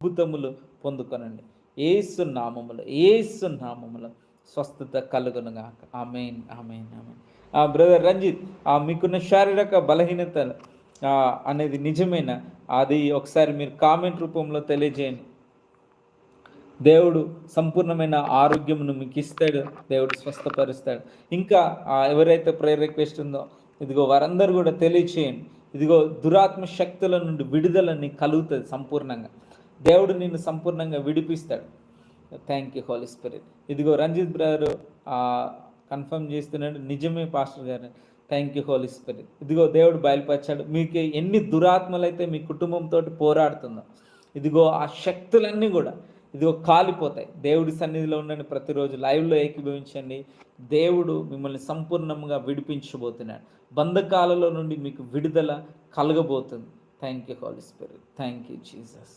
అద్భుతములు పొందుకొనండి. యేసు నామములో స్వస్థత కలుగునుగాక. ఆమేన్, ఆమేన్, ఆమేన్. బ్రదర్ రంజిత్, మీకున్న శారీరక బలహీనత అనేది నిజమేనా? అది ఒకసారి మీరు కామెంట్ రూపంలో తెలియజేయండి. దేవుడు సంపూర్ణమైన ఆరోగ్యమును మీకు ఇస్తాడు. దేవుడు స్వస్థపరుస్తాడు. ఇంకా ఎవరైతే ప్రేయర్ రిక్వెస్ట్ ఉందో ఇదిగో వారందరూ కూడా తెలియచేయండి. ఇదిగో దురాత్మ శక్తుల నుండి విడుదలని కలుగుతుంది సంపూర్ణంగా. దేవుడు నిన్ను సంపూర్ణంగా విడిపిస్తాడు. Thank you Holi spirit. ఇదిగో రంజిత్ బ్రదరు కన్ఫర్మ్ చేస్తున్నాడు, నిజమే పాస్టర్ గారు. Thank you Holi spirit. ఇదిగో దేవుడు బయలుపరిచాడు. మీకు ఎన్ని దురాత్మలు అయితే మీ కుటుంబంతో పోరాడుతుందో, ఇదిగో ఆ శక్తులన్నీ కూడా ఇదిగో కాలిపోతాయి. దేవుడి సన్నిధిలో ఉండండి, ప్రతిరోజు లైవ్లో ఏకీభవించండి. దేవుడు మిమ్మల్ని సంపూర్ణంగా విడిపించబోతున్నాడు. బంధకాలలో నుండి మీకు విడుదల కలగబోతుంది. Thank you Holi Spirit. Thank you Jesus.